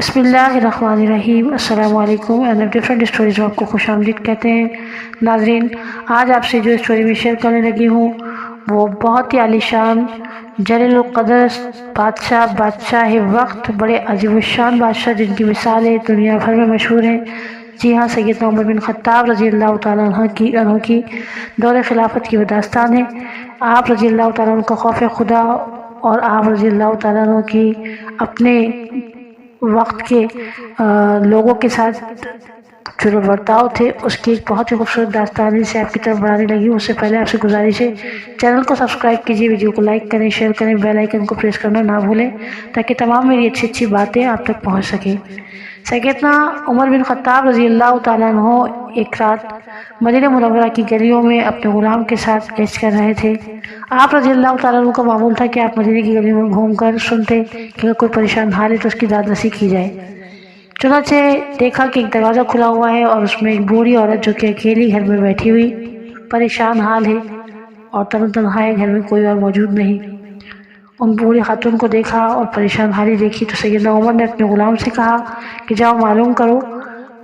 بسم اللہ الرحمن الرحیم۔ السلام علیکم اینڈ ڈفرینٹ اسٹوریز میں آپ کو خوش آمدید کہتے ہیں۔ ناظرین، آج آپ سے جو اسٹوری میں شیئر کرنے لگی ہوں وہ بہت ہی عالیشان جلیل القدر بادشاہ وقت، بڑے عظیم الشان بادشاہ جن کی مثالیں دنیا بھر میں مشہور ہیں۔ جی ہاں، سیدنا عمر بن خطاب رضی اللہ تعالیٰ عنہ کی دور خلافت کی وہ داستان ہے۔ آپ رضی اللہ تعالیٰ عنہ کا خوف خدا اور آپ رضی اللہ تعالیٰ عنہ کی اپنے وقت کے لوگوں کے ساتھ جو برتاؤ تھے اس کی ایک بہت ہی خوبصورت داستان سے آپ کی طرف بڑھانے لگی ہوں۔ اس سے پہلے آپ سے گزارش ہے چینل کو سبسکرائب کیجیے، ویڈیو کو لائک کریں، شیئر کریں، بیل آئیکن کو پریس کرنا نہ بھولیں تاکہ تمام میری اچھی باتیں آپ تک پہنچ سکیں۔ سیدنا عمر بن خطاب رضی اللہ تعالیٰ عنہ ایک رات مدینہ منورہ کی گلیوں میں اپنے غلام کے ساتھ گشت کر رہے تھے۔ آپ رضی اللہ تعالیٰ عنہ کا معمول تھا کہ آپ مدینہ کی گلیوں میں گھوم کر سنتے کہ اگر کوئی پریشان حال ہے تو اس کی داد رسی کی جائے۔ چنانچہ دیکھا کہ ایک دروازہ کھلا ہوا ہے اور اس میں ایک بوڑھی عورت جو کہ اکیلی گھر میں بیٹھی ہوئی پریشان حال ہے اور تنہا ہے، گھر میں کوئی اور موجود نہیں۔ ان بوڑھی خاتون کو دیکھا اور پریشان حالی دیکھی تو سیدنا عمر نے اپنے غلام سے کہا کہ جاؤ معلوم کرو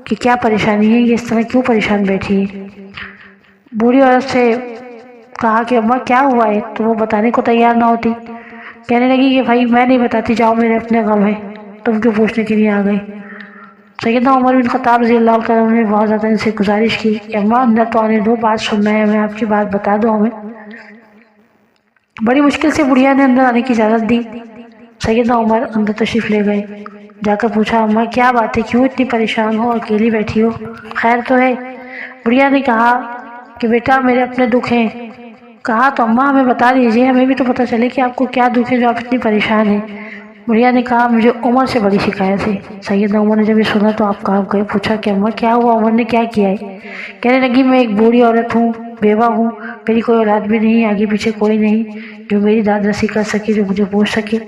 کہ کیا پریشانی ہے، یہ اس طرح کیوں پریشان بیٹھی ہے۔ بوڑھی عورت سے کہا کہ اماں کیا ہوا ہے، تو وہ بتانے کو تیار نہ ہوتی، کہنے لگی کہ بھائی میں نہیں بتاتی، جاؤ میرے اپنے غم ہے، تم کیوں پوچھنے کے لیے آ گئے۔ سیدنا عمر بن خطاب رضی اللہ تعالیٰ نے بہت زیادہ ان سے گزارش کی کہ اماں اندر تو آنے دو، بات سننا ہے ہمیں، آپ کی بات بتا دو ہمیں۔ بڑی مشکل سے بڑھیا نے اندر آنے کی اجازت دی۔ سیدنا عمر اندر تشریف لے گئے، جا کر پوچھا اماں کیا بات ہے، کیوں اتنی پریشان ہو، اکیلی بیٹھی ہو، خیر تو ہے؟ بڑھیا نے کہا کہ بیٹا میرے اپنے دکھ ہیں۔ کہا تو اماں ہمیں بتا دیجئے، ہمیں بھی تو پتہ چلے کہ آپ کو کیا دکھ ہے جو آپ اتنی پریشان ہیں۔ بڑھیا نے کہا مجھے عمر سے بڑی شکایت ہے۔ سیدنا عمر نے جب یہ سنا تو آپ کہاں گئے، پوچھا کہ اماں کیا ہوا، عمر نے کیا کیا ہے؟ کہنے لگی میں ایک بوڑھی عورت ہوں، بیوہ ہوں، میری کوئی اولاد بھی نہیں، آگے پیچھے کوئی نہیں جو میری داد رسی کر سکے، جو مجھے پوچھ سکے،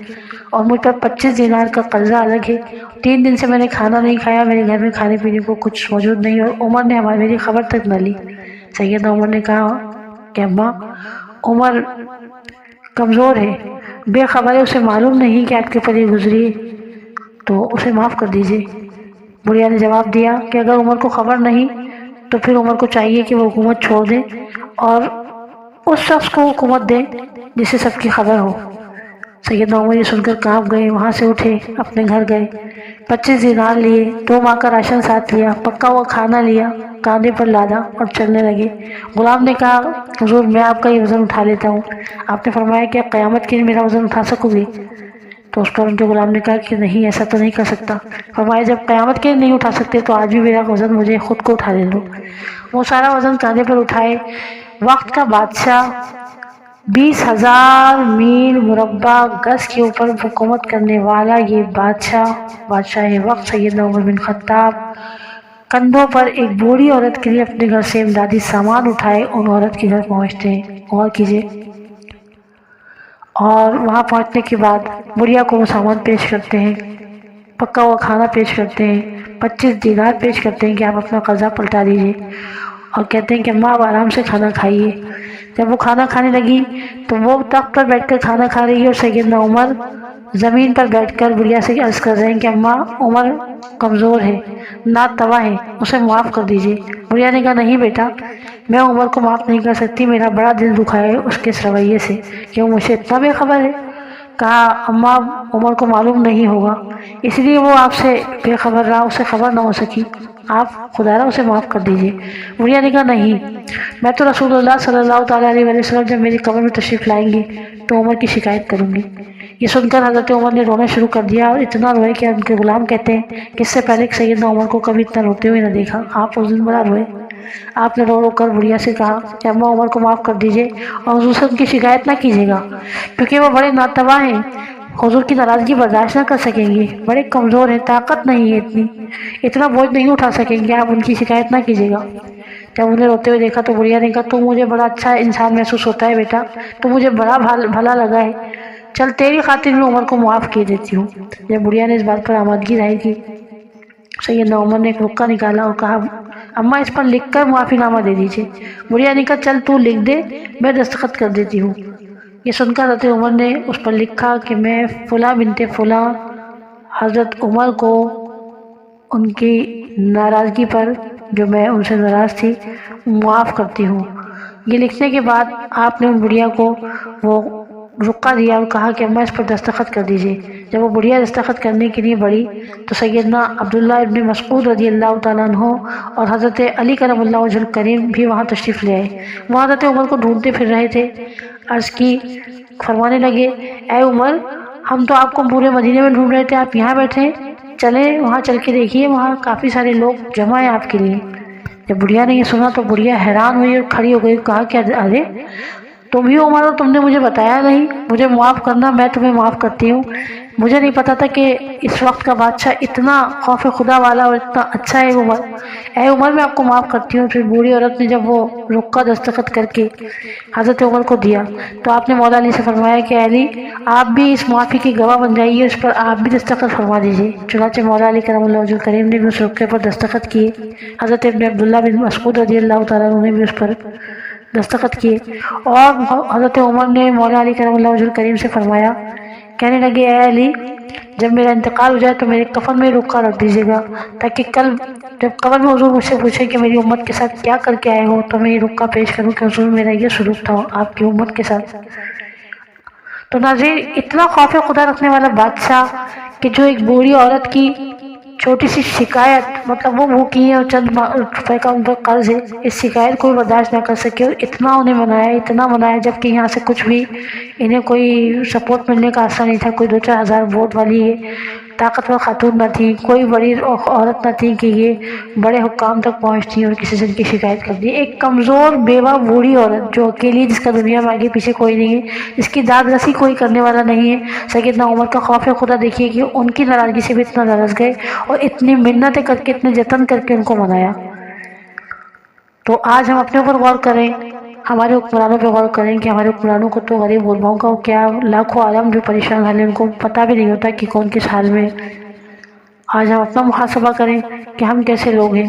اور مجھ پر 25 دینار کا قرضہ الگ ہے۔ 3 دن سے میں نے کھانا نہیں کھایا، میرے گھر میں کھانے پینے کو کچھ موجود نہیں، اور عمر نے میری خبر تک نہ لی۔ سیدنا عمر نے کہا کہ اماں عمر کمزور ہے، بے خبر ہے، اسے معلوم نہیں کہ آپ کے پر یہ گزری ہے، تو اسے معاف کر دیجئے۔ بڑھیا نے جواب دیا کہ اگر عمر کو خبر نہیں تو پھر عمر کو چاہیے کہ وہ حکومت چھوڑ دیں اور اس شخص کو حکومت دیں جسے سب کی خبر ہو۔ سیدنا عمر یہ سن کر کانپ گئے، وہاں سے اٹھے، اپنے گھر گئے، 25 دینار لیے، 2 ماہ کا راشن ساتھ لیا، پکا ہوا کھانا لیا، کاندھے پر لادا اور چلنے لگے۔ غلام نے کہا حضور میں آپ کا یہ وزن اٹھا لیتا ہوں۔ آپ نے فرمایا کہ قیامت کے دن میرا وزن اٹھا سکو گے؟ تو اس پر ان کے غلام نے کہا کہ نہیں، ایسا تو نہیں کر سکتا۔ فرمایا جب قیامت کے دن نہیں اٹھا سکتے تو آج بھی میرا وزن مجھے خود کو اٹھا لے دو۔ وہ سارا وزن کاندھے پر اٹھائے۔ وقت کا بادشاہ 20,000 میل مربع گز کے اوپر حکومت کرنے والا یہ بادشاہ وقت سیدنا عمر بن خطاب کندھوں پر ایک بوڑھی عورت کے لیے اپنے گھر سے امدادی سامان اٹھائے ان عورت کے گھر پہنچتے ہیں، غور کیجیے، اور وہاں پہنچنے کے بعد بڑھیا کو وہ سامان پیش کرتے ہیں، پکا ہوا کھانا پیش کرتے ہیں، 25 دینار پیش کرتے ہیں کہ آپ اپنا قرضہ پلٹا دیجیے، اور کہتے ہیں کہ اماں آپ آرام سے کھانا کھائیے۔ جب وہ کھانا کھانے لگی تو وہ تخت پر بیٹھ کر کھانا کھا رہی ہے اور سیدنا عمر زمین پر بیٹھ کر بڑھیا سے عرض کر رہے ہیں کہ اماں عمر کمزور ہے، ناتواں ہے، اسے معاف کر دیجیے۔ بڑھیا نے کہا نہیں بیٹا، میں عمر کو معاف نہیں کر سکتی، میرا بڑا دل دکھا ہے اس کے اس رویے سے کہ وہ مجھے اتنا بے خبر ہے۔ کہا اماں عمر کو معلوم نہیں ہوگا، اس لیے وہ آپ سے بے خبر رہا، اسے خبر نہ ہو سکی، آپ خدا را اسے معاف کر دیجیے۔ بڑھیا نے کہا نہیں، میں تو رسول اللہ صلی اللہ تعالیٰ علیہ وسلم جب میری قبر میں تشریف لائیں گے تو عمر کی شکایت کروں گی۔ یہ سن کر حضرت عمر نے رونا شروع کر دیا، اور اتنا روئے کہ ان کے غلام کہتے ہیں کہ اس سے پہلے کہ سیدنا عمر کو کبھی اتنا روتے ہوئے نہ دیکھا، آپ اس دن بڑا روئے۔ آپ نے رو کر بڑھیا سے کہا کہ اماں عمر کو معاف کر دیجیے اور حضور سے ان کی شکایت نہ کیجیے گا، کیونکہ وہ بڑے ناتواں ہیں، حضور کی ناراضگی برداشت نہ کر سکیں گے، بڑے کمزور ہیں، طاقت نہیں ہے، اتنا بوجھ نہیں اٹھا سکیں گے، آپ ان کی شکایت نہ کیجیے گا۔ جب انہیں روتے ہوئے دیکھا تو بڑھیا نے کہا تو مجھے بڑا اچھا انسان محسوس ہوتا ہے بیٹا، تو مجھے بڑا بھلا لگا ہے، چل تیری خاطر میں عمر کو معاف کیے دیتی ہوں۔ جب بڑھیا نے اس بات پر آمادگی ظاہر کی، سیدنا عمر نے ایک رکا نکالا اور کہا اماں اس پر لکھ کر معافی نامہ دے دیجیے۔ بڑھیا نے کہا چل تو لکھ دے، میں دستخط کر دیتی ہوں۔ یہ سن کر حضرت عمر نے اس پر لکھا کہ میں فلاں بنت فلاں حضرت عمر کو ان کی ناراضگی پر جو میں ان سے ناراض تھی معاف کرتی ہوں۔ یہ لکھنے کے بعد آپ نے ان بڑھیا کو وہ رقعہ دیا اور کہا کہ اماں اس پر دستخط کر دیجئے۔ جب وہ بڑھیا دستخط کرنے کے لیے بڑھی تو سیدنا عبداللہ ابن مسعود رضی اللہ تعالیٰ عنہ اور حضرت علی کرم اللہ وجہ الکریم بھی وہاں تشریف لے آئے۔ وہ حضرت عمر کو ڈھونڈتے پھر رہے تھے، عرض کی، فرمانے لگے، اے عمر، ہم تو آپ کو پورے مدینے میں ڈھونڈ رہے تھے، آپ یہاں بیٹھے ہیں، چلیں وہاں چل کے دیکھیے، وہاں کافی سارے لوگ جمع ہیں آپ کے لیے۔ جب بڑھیا نے یہ سنا تو بڑھیا حیران ہوئی اور کھڑی ہو گئی، کہا کہ ارے تم ہی عمر ہو، تم نے مجھے بتایا نہیں، مجھے معاف کرنا، میں تمہیں معاف کرتی ہوں۔ مجھے نہیں پتا تھا کہ اس وقت کا بادشاہ اتنا خوف خدا والا اور اتنا اچھا ہے عمر۔ اے عمر، میں آپ کو معاف کرتی ہوں۔ پھر بوڑھی عورت نے جب وہ رقعہ دستخط کر کے حضرت عمر کو دیا تو آپ نے مولا علی سے فرمایا کہ علی، آپ بھی اس معافی کی گواہ بن جائیے، اس پر آپ بھی دستخط فرما دیجیے۔ چنانچہ مولا علی کرم اللہ وجہ الکریم نے بھی اس رقعے پر دستخط کیے۔ حضرت ابن عبداللہ بن مسعود رضی اللہ تعالیٰ عنہ نے بھی اس پر دستخط کیے، اور حضرت عمر نے مولا علی کرم اللہ وجہ الکریم سے فرمایا، کہنے لگے، اے علی، جب میرا انتقال ہو جائے تو میرے کفن میں رقعہ رکھ دیجیے گا، تاکہ کل جب قبر میں حضور مجھ سے پوچھے کہ میری امت کے ساتھ کیا کر کے آئے ہو تو میں یہ رقعہ پیش کروں کہ حضور میرا یہ سلوک تھا آپ کی امت کے ساتھ۔ تو ناظرین، اتنا خوف خدا رکھنے والا بادشاہ کہ جو ایک بوڑھی عورت کی چھوٹی سی شکایت، مطلب وہ بھوکی ہے اور چند روپے کا ان پر قرض ہے، اس شکایت کو برداشت نہ کر سکے اور اتنا انہیں منایا، اتنا منایا، جبکہ یہاں سے کچھ بھی انہیں کوئی سپورٹ ملنے کا آسا نہیں تھا۔ کوئی 2-4 ہزار ووٹ والی طاقتور خاتون نہ تھی، کوئی بڑی عورت نہ تھی کہ یہ بڑے حکام تک پہنچتی اور کسی سے ان کی شکایت کر دی۔ ایک کمزور بیوہ بوڑھی عورت جو اکیلی، جس کا دنیا میں آگے پیچھے کوئی نہیں ہے، جس کی داد رسی کوئی کرنے والا نہیں ہے۔ سیدنا عمر کا خوف خدا دیکھیے کہ ان کی ناراضگی سے بھی اتنا ناراض گئے اور اتنی منتیں کر کے، اتنے جتن کر کے ان کو منایا۔ تو آج ہم اپنے اوپر غور کریں، ہمارے حکمرانوں پہ غور کریں کہ ہمارے حکمرانوں کو تو غریب غرباؤں کا کیا، لاکھوں عالم جو پریشان حال ہے ان کو پتہ بھی نہیں ہوتا کہ کون کس حال میں۔ آج ہم اپنا محاسبہ کریں کہ ہم کیسے لوگ ہیں۔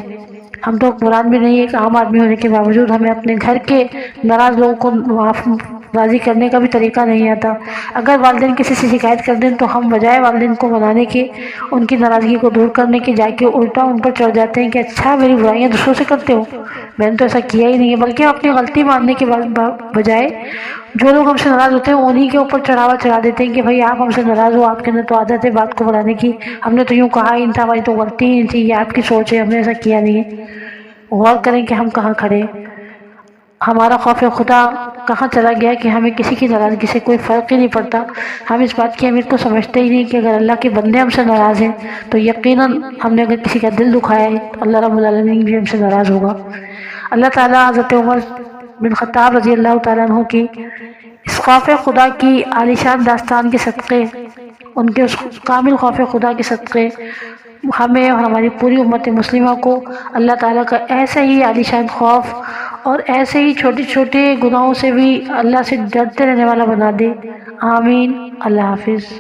ہم تو حکمران بھی نہیں، ایک عام آدمی ہونے کے باوجود ہمیں اپنے گھر کے ناراض لوگوں کو راضی کرنے کا بھی طریقہ نہیں آتا۔ اگر والدین کسی سے شکایت کر دیں تو ہم بجائے والدین کو منانے کے، ان کی ناراضگی کو دور کرنے کے، جا کے الٹا ان پر چڑھ جاتے ہیں کہ اچھا میری برائیاں دوسروں سے کرتے ہو، میں نے تو ایسا کیا ہی نہیں ہے۔ بلکہ ہم اپنی غلطی ماننے کے بجائے جو لوگ ہم سے ناراض ہوتے ہیں انہی کے اوپر چڑھاوا چڑھا دیتے ہیں کہ بھائی آپ ہم سے ناراض ہو، آپ کے اندر تو عادت ہے بات کو بڑھانے کی، ہم نے تو یوں کہا ہی نہیں تھا، ہماری تو غلطی ہی نہیں تھی، یہ آپ کی سوچ ہے، ہم نے ایسا کیا نہیں ہے۔ غور کریں کہ ہم کہاں کھڑے، ہمارا خوف خدا کہاں چلا گیا کہ ہمیں کسی کی ناراضگی سے کوئی فرق ہی نہیں پڑتا۔ ہم اس بات کی اہمیت کو سمجھتے ہی نہیں کہ اگر اللہ کے بندے ہم سے ناراض ہیں تو یقیناً ہم نے اگر کسی کا دل دکھایا ہے تو اللہ رب العالمین بھی ہم سے ناراض ہوگا۔ اللہ تعالیٰ حضرت عمر بن خطاب رضی اللہ تعالیٰ عنہ کی اس خوف خدا کی عالیشان داستان کے صدقے، ان کے اس کامل خوف خدا کے صدقے، ہمیں اور ہماری پوری امت مسلمہ کو اللہ تعالیٰ کا ایسے ہی عالیشان خوف اور ایسے ہی چھوٹے چھوٹے گناہوں سے بھی اللہ سے ڈرتے رہنے والا بنا دے۔ آمین۔ اللہ حافظ۔